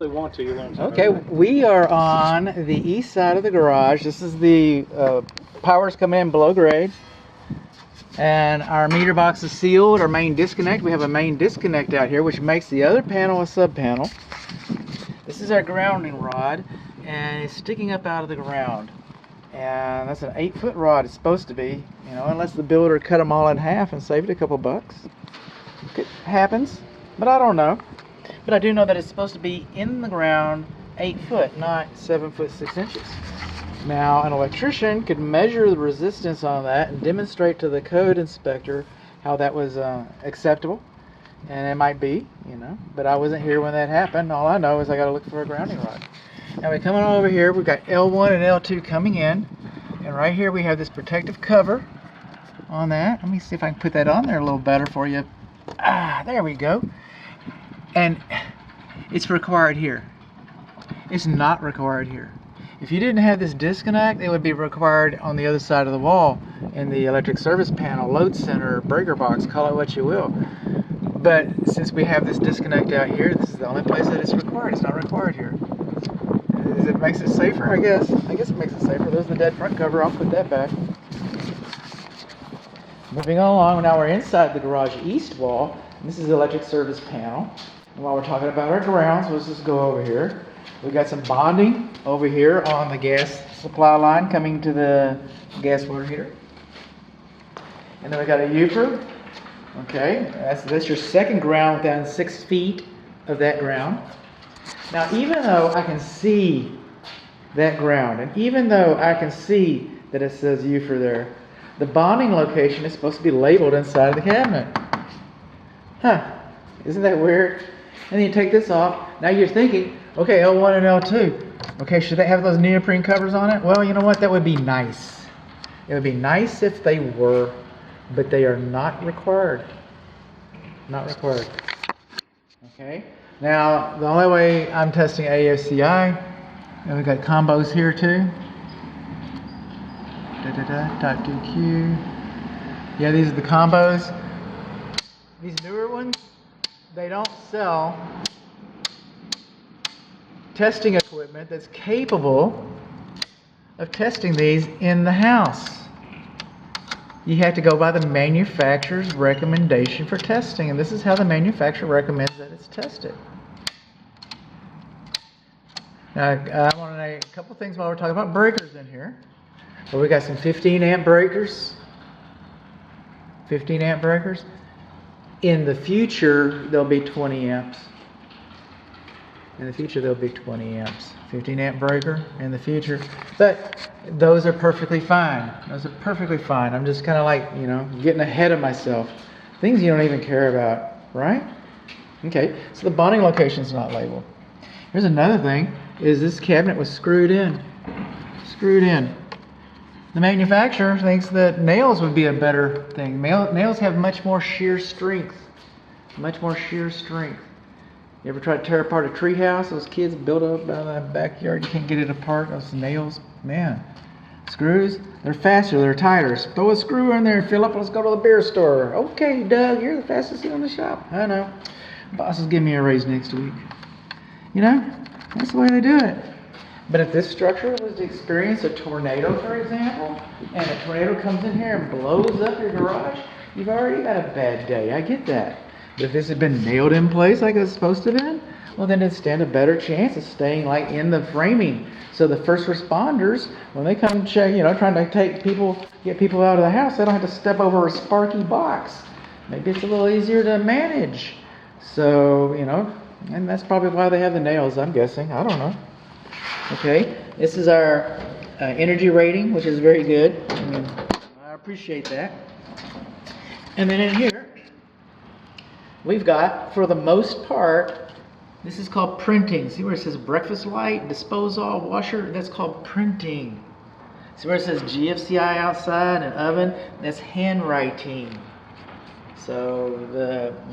They want to, you learn something. Okay, we are on the east side of the garage. This is the power's coming in below grade. And our meter box is sealed, our main disconnect. We have a main disconnect out here, which makes the other panel a sub panel. This is our grounding rod, and it's sticking up out of the ground. And that's an 8-foot rod, it's supposed to be, unless the builder cut them all in half and saved a couple bucks. It happens, but I don't know. But I do know that it's supposed to be in the ground 8 foot, not 7 foot 6 inches. Now, an electrician could measure the resistance on that and demonstrate to the code inspector how that was acceptable. And it might be, but I wasn't here when that happened. All I know is I got to look for a grounding rod. Now we're coming over here, we've got L1 and L2 coming in. And right here we have this protective cover on that. Let me see if I can put that on there a little better for you. There we go. And it's required here. It's not required here. If you didn't have this disconnect, it would be required on the other side of the wall in the electric service panel, load center, breaker box, call it what you will. But since we have this disconnect out here, this is the only place that it's required. It's not required here. It makes it safer, I guess. I guess it makes it safer. There's the dead front cover. I'll put that back. Moving along, now we're inside the garage east wall. This is the electric service panel. And while we're talking about our grounds, let's just go over here. We got some bonding over here on the gas supply line coming to the gas water heater. And then we got a Ufer. Okay, that's your second ground within 6 feet of that ground. Now, even though I can see that ground, and even though I can see that it says Ufer there, the bonding location is supposed to be labeled inside of the cabinet. Isn't that weird? And then you take this off. Now you're thinking, okay, L1 and L2. Okay, should they have those neoprene covers on it? Well, you know what? That would be nice. It would be nice if they were, but they are not required. Not required. Okay. Now, the only way I'm testing AFCI, and we've got combos here too. Type 2Q. Yeah, these are the combos. These newer ones, they don't sell testing equipment that's capable of testing these in the house. You have to go by the manufacturer's recommendation for testing, and this is how the manufacturer recommends that it's tested. Now, I want to know a couple things while we're talking about breakers in here. So we got some 15 amp breakers. 15 amp breakers. In the future, there'll be 20 amps. In the future, there'll be 20 amps. 15 amp breaker in the future. But those are perfectly fine. Those are perfectly fine. I'm just kind of like, getting ahead of myself. Things you don't even care about, right? Okay, so the bonding location's not labeled. Here's another thing, is this cabinet was screwed in. Screwed in. The manufacturer thinks that nails would be a better thing. Nails have much more shear strength. Much more shear strength. You ever try to tear apart a tree house? Those kids build up out of the backyard. You can't get it apart. Those nails, man. Screws, they're faster, they're tighter. Throw a screw in there and fill up. Let's go to the beer store. Okay, Doug, you're the fastest in the shop. I know. Boss is giving me a raise next week. That's the way they do it. But if this structure was to experience a tornado, for example, and a tornado comes in here and blows up your garage, you've already got a bad day. I get that. But if this had been nailed in place like it's supposed to have been, well, then it'd stand a better chance of staying like in the framing. So the first responders, when they come check, trying to get people out of the house, they don't have to step over a sparky box. Maybe it's a little easier to manage. So, and that's probably why they have the nails, I'm guessing. I don't know. Okay, this is our energy rating, which is very good. I appreciate that. And then in here, we've got, for the most part, this is called printing. See where it says breakfast light, disposal, washer? That's called printing. See where it says GFCI outside and oven? That's handwriting. So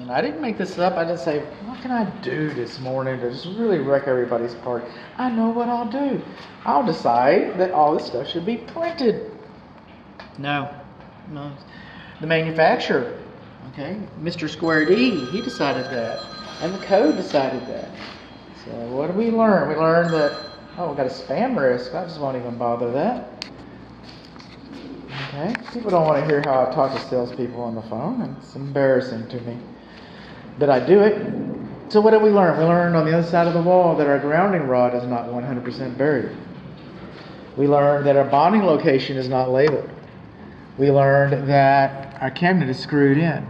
I didn't make this up. I didn't say, what can I do this morning to just really wreck everybody's party? I know what I'll do. I'll decide that all this stuff should be printed. No. The manufacturer, okay, Mr. Square D, he decided that. And the code decided that. So what did we learn? We learned that, oh, we got a spam risk. I just won't even bother that. Okay, people don't want to hear how I talk to salespeople on the phone, and it's embarrassing to me. But I do it. So what did we learn? We learned on the other side of the wall that our grounding rod is not 100% buried. We learned that our bonding location is not labeled. We learned that our cabinet is screwed in.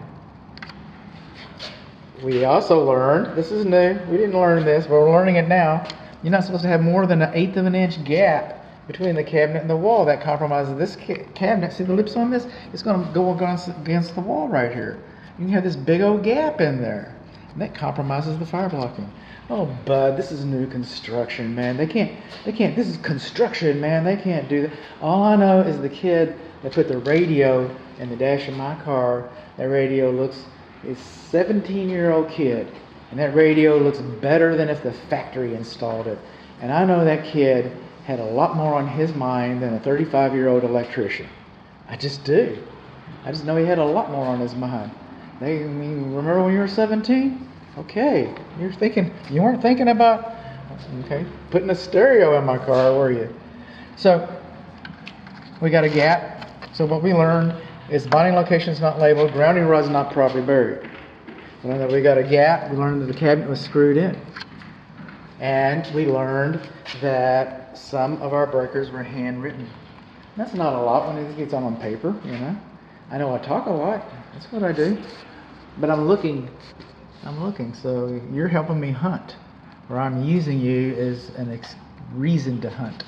We also learned, this is new, we didn't learn this, but we're learning it now. You're not supposed to have more than 1/8 of an inch gap between the cabinet and the wall. That compromises this cabinet. See the lips on this? It's going to go against the wall right here. You can have this big old gap in there. And that compromises the fire blocking. Oh, bud, this is new construction, man. They can't, this is construction, man. They can't do that. All I know is the kid that put the radio in the dash of my car, that radio looks, is 17-year-old kid. And that radio looks better than if the factory installed it. And I know that kid had a lot more on his mind than a 35-year-old electrician. I just do. I just know he had a lot more on his mind. Remember when you were 17? Okay, you weren't thinking about, okay, putting a stereo in my car, were you? So, we got a gap. So what we learned is bonding location is not labeled, grounding rod is not properly buried. We learned that we got a gap. We learned that the cabinet was screwed in. And we learned that some of our breakers were handwritten. That's not a lot when it gets on paper, you know. I know I talk a lot. That's what I do. But I'm looking. So you're helping me hunt, or I'm using you as a reason to hunt.